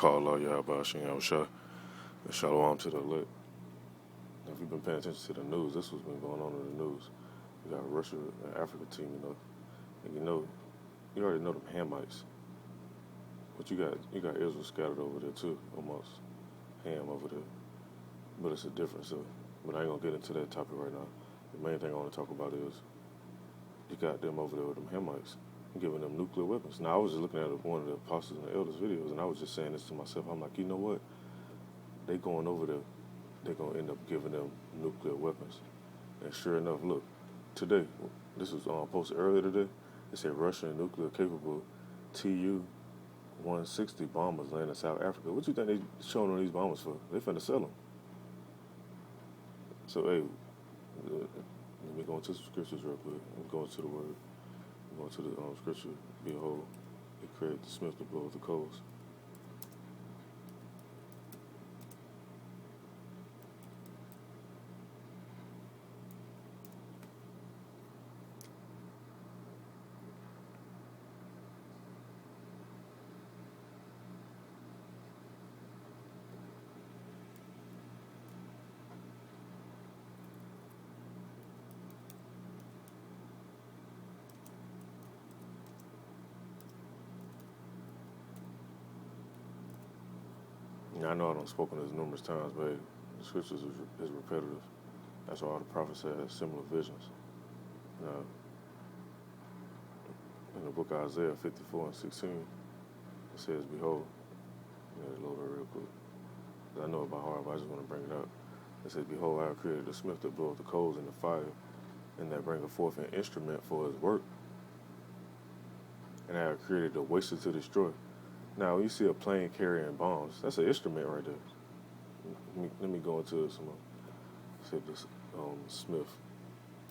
call all y'all about Shah and Shalom to the elect. If you've been paying attention to the news, this what's been going on in the news. You got Russia and Africa teaming up, and you already know them Hamites, but you got Israel scattered over there too, almost Ham over there, but it's a difference. But I ain't gonna get into that topic right now. The main thing I want to talk about is you got them over there with them Hamites, giving them nuclear weapons. Now I was just looking at one of the apostles and the elders videos, and I was just saying this to myself. I'm like, you know what? They going over there, they're gonna end up giving them nuclear weapons. And sure enough, look, today, this was posted earlier today. It said Russian nuclear capable Tu-160 bombers land in South Africa. What you think they showing on these bombers for? They finna sell them. So hey, let me go into some scriptures real quick. I'm going to the word. I'm going to the scripture. Behold, he created the smith to blow the coals. Now, I know I don't spoken this numerous times, but hey, the scriptures is repetitive. That's why all the prophets had similar visions. Now, in the book of Isaiah 54:16, it says, behold, load it real quick. I know it by heart, but I just want to bring it up. It says, behold, I have created a smith that bloweth the coals in the fire, and that bringeth forth an instrument for his work. And I have created a waster to destroy. Now, when you see a plane carrying bombs, that's an instrument right there. Let me go into some more. Say this Smith,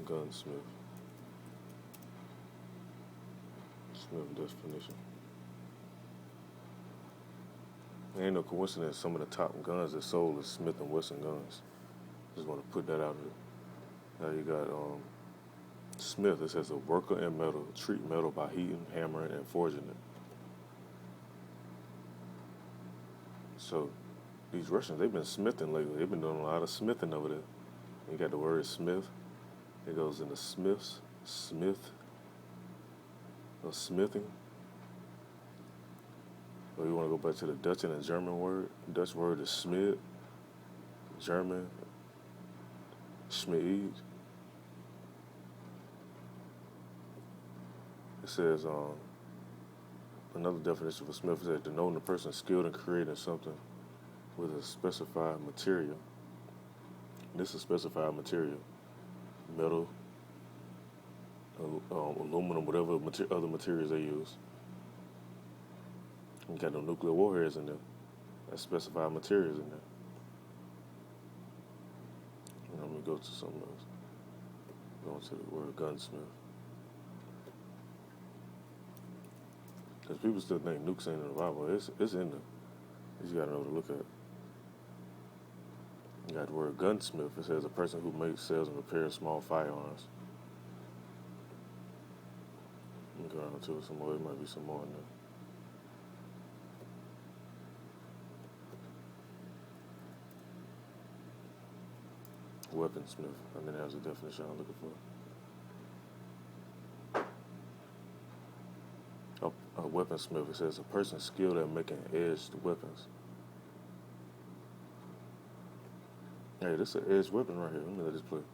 gunsmith. Smith definition. It ain't no coincidence some of the top guns that sold is Smith & Wesson guns. Just want to put that out there. Now you got Smith. It says a worker in metal, treat metal by heating, hammering, and forging it. So these Russians, they've been smithing lately. They've been doing a lot of smithing over there. You got the word smith. It goes into smiths, smith, or smithing. Or you want to go back to the Dutch and the German word. The Dutch word is smid. German, schmied. It says, another definition for smith is that denoting a person skilled in creating something with a specified material. This is specified material. Metal, aluminum, whatever other materials they use. You got no nuclear warheads in there. That's specified materials in there. And let me go to something else. Going to the word gunsmith. Because people still think nukes ain't in the Bible. It's in there. You just got to know to look at it. You got the word gunsmith. It says a person who makes, sells, and repairs small firearms. Let me go down to it some more. There might be some more in there. Weaponsmith. And then there's a definition I'm looking for. A weaponsmith, it says a person skilled at making edged weapons. Hey, this is an edged weapon right here. Let me let this play.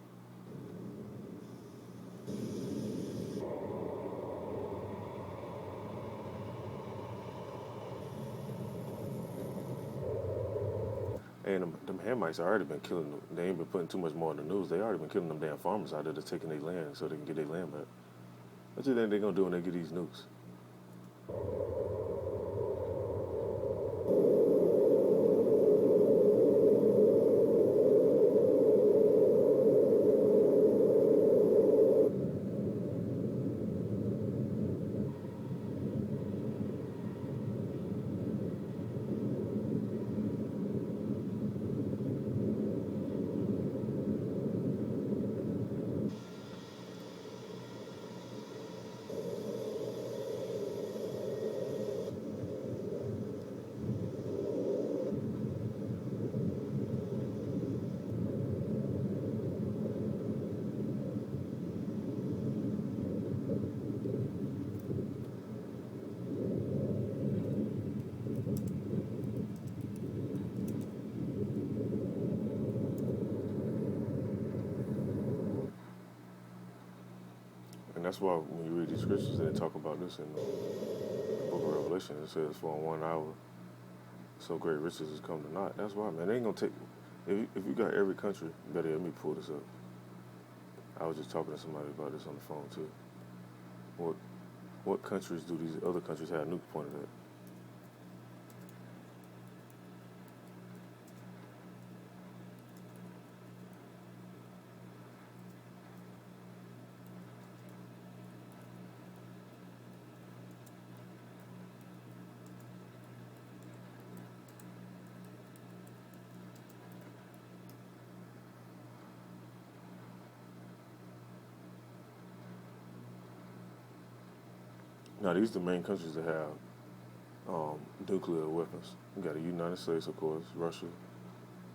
And them Hamites already been killing them. They ain't been putting too much more in the news. They already been killing them damn farmers out there that's taking their land so they can get their land back. What do you think they're going to do when they get these nukes? that's why when you read these scriptures, they talk about this in the book of Revelation. It says, for in 1 hour, so great riches has come to naught. That's why, man. They ain't going to take, if you got every country, better let me pull this up. I was just talking to somebody about this on the phone, too. What countries do these other countries have nukes pointed at? Now, these are the main countries that have nuclear weapons. You got the United States, of course, Russia,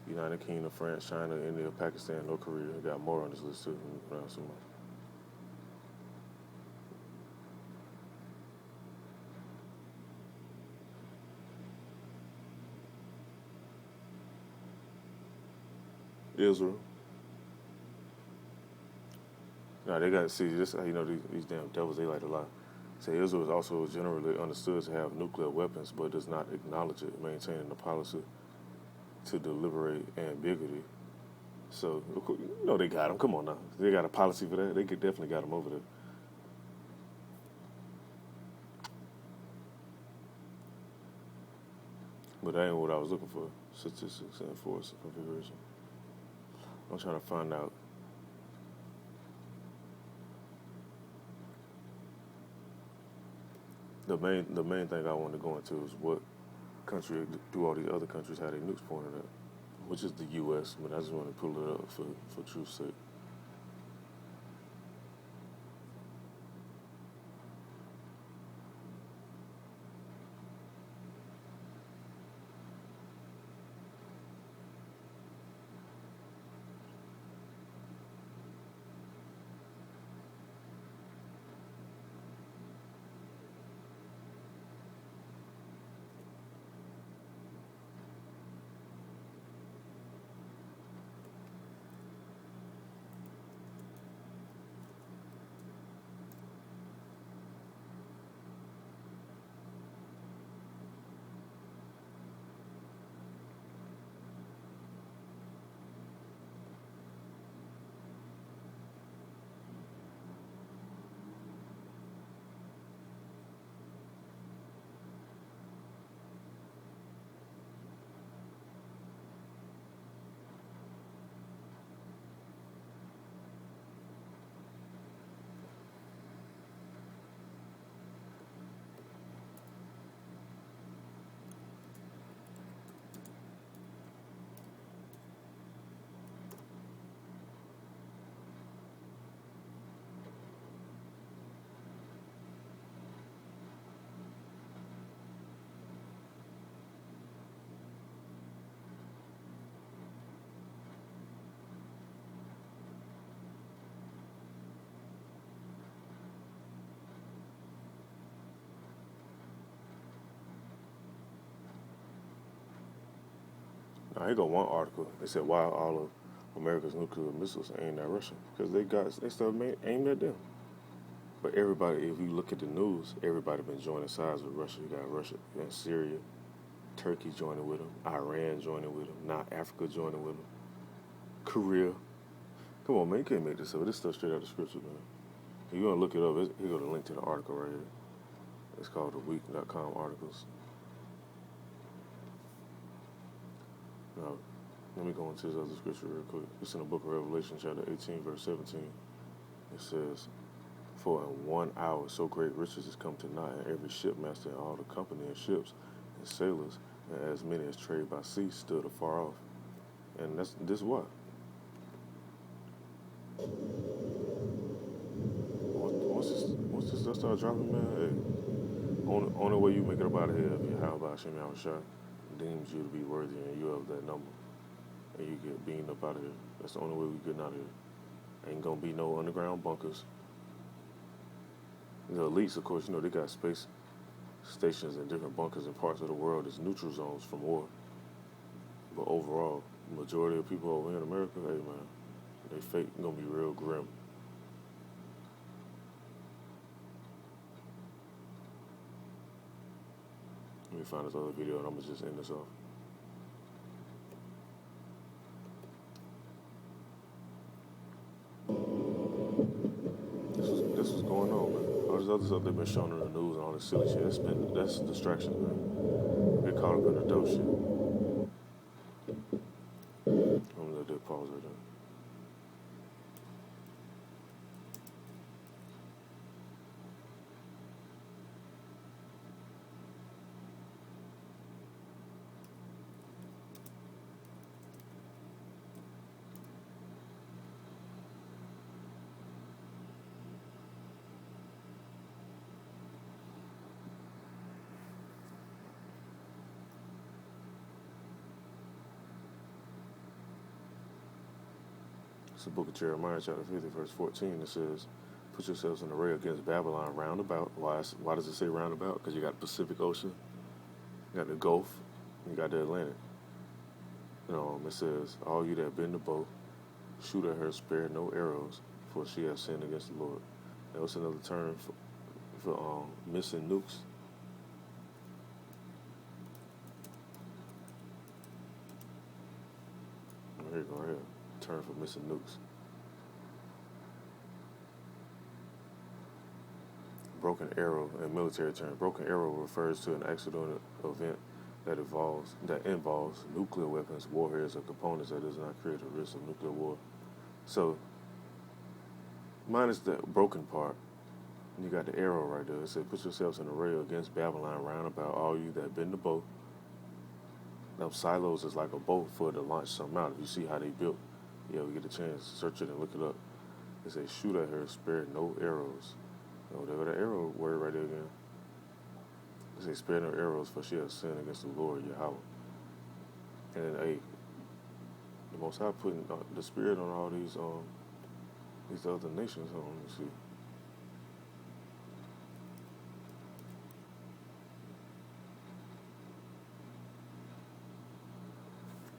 United Kingdom, France, China, India, Pakistan, North Korea. You got more on this list too. Some more. Israel. Now they got see this. You know these damn devils. They like to lie. Say Israel is also generally understood to have nuclear weapons, but does not acknowledge it, maintaining the policy to deliberate ambiguity. So they got them. Come on now, they got a policy for that. They could definitely got them over there. But that ain't what I was looking for. Statistics and force configuration. I'm trying to find out. The main thing I want to go into is what country do all these other countries have their nukes pointed at, which is the U.S. But I just want to pull it up for truth's sake. Now, here go one article. They said why all of America's nuclear missiles aimed at Russia because they stuff aimed at them. But everybody, if you look at the news, everybody been joining sides with Russia. You got Russia and Syria, Turkey joining with them, Iran joining with them, now Africa joining with them, Korea. Come on, man, you can't make this up. This stuff straight out of the scripture, man. If you want to look it up, here go the link to the article right here. It's called the week.com articles. Now, let me go into this other scripture real quick. It's in the book of Revelation, chapter 18, verse 17. It says, for in 1 hour so great riches has come to naught, and every shipmaster and all the company of ships and sailors, and as many as trade by sea, stood afar off. And this what? Once this stuff start dropping, man, hey, only way you make it up out of here if Yahweh Hashem Yahushua deems you to be worthy and you have that number. And you get beamed up out of here. That's the only way we getting out of here. Ain't gonna be no underground bunkers. The elites, of course, they got space stations in different bunkers in parts of the world as neutral zones from war. But overall, the majority of people over here in America, hey man, they fate gonna be real grim. me find this other video, and I'm gonna just end this off. This was going on, man. All this other stuff they've been showing in the news and all this silly shit. That's distraction, man. Get caught up in the dope shit. I'm gonna let that pause right there. It's the book of Jeremiah, chapter 50, verse 14. It says, put yourselves in array against Babylon round about. Why does it say round about? Because you got the Pacific Ocean, you got the Gulf, and you got the Atlantic. It says, all you that bend the bow, shoot at her, spare no arrows, for she has sinned against the Lord. That was another term for missing nukes. Here you go, right here. Term for missing nukes. Broken arrow, a military term. Broken arrow refers to an accidental event that involves nuclear weapons, warheads, or components that does not create a risk of nuclear war. So, minus the broken part, you got the arrow right there. It said, put yourselves in array against Babylon round about, all you that bend the bow. Now, silos is like a boat for to launch something out. If you see how they built, we get a chance to search it and look it up. It says, shoot at her, spare no arrows. Whatever the arrow word right there again. It says, spare no arrows, for she has sinned against the Lord, Yahweh. And then, the Most High putting the Spirit on all these other nations. Let me see.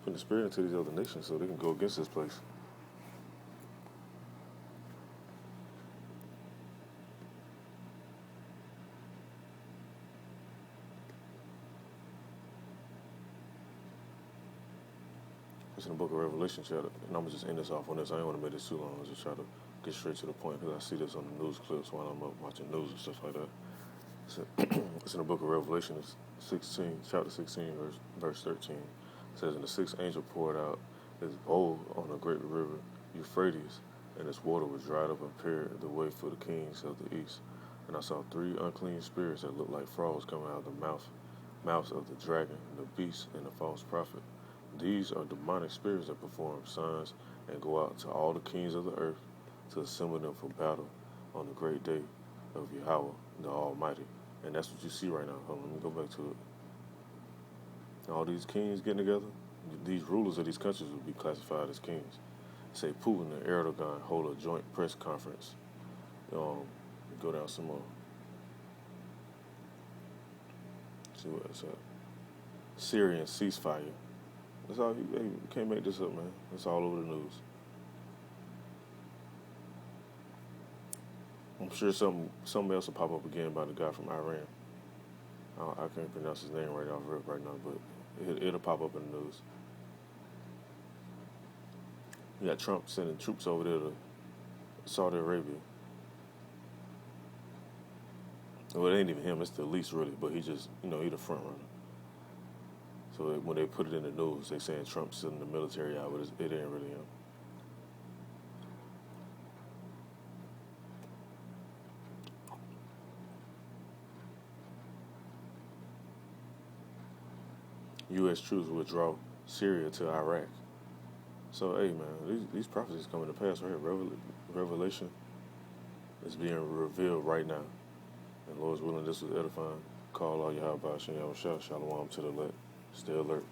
Putting the Spirit into these other nations so they can go against this place. It's in the book of Revelation, chapter, and I'm going to just end this off on this. I don't want to make this too long. I'll just try to get straight to the point because I see this on the news clips while I'm up watching news and stuff like that. It's in the book of Revelation, chapter 16, verse 13. It says, and the sixth angel poured out his bowl on a great river, Euphrates, and its water was dried up and prepared the way for the kings of the east. And I saw three unclean spirits that looked like frogs coming out of the mouths of the dragon, the beast, and the false prophet. These are demonic spirits that perform signs and go out to all the kings of the earth to assemble them for battle on the great day of Yahweh, the Almighty. And that's what you see right now. Hold on, let me go back to it. All these kings getting together, these rulers of these countries will be classified as kings. Say Putin and Erdogan hold a joint press conference. Go down some more. See what it's at. Syrian ceasefire. That's all. You can't make this up, man. It's all over the news. I'm sure something else will pop up again by the guy from Iran. I can't pronounce his name right now, but it'll pop up in the news. You got Trump sending troops over there to Saudi Arabia. Well, it ain't even him. It's the least really, but he just, he the front runner. So when they put it in the news, they saying Trump's sending the military out, but it ain't really him. U.S. troops withdraw Syria to Iraq. So, hey, man, these prophecies coming to pass right here. Revelation is being revealed right now. And Lord's willing, this was edifying. Call all Yahweh Shem Yahweh Shalom to the elect. Stay alert.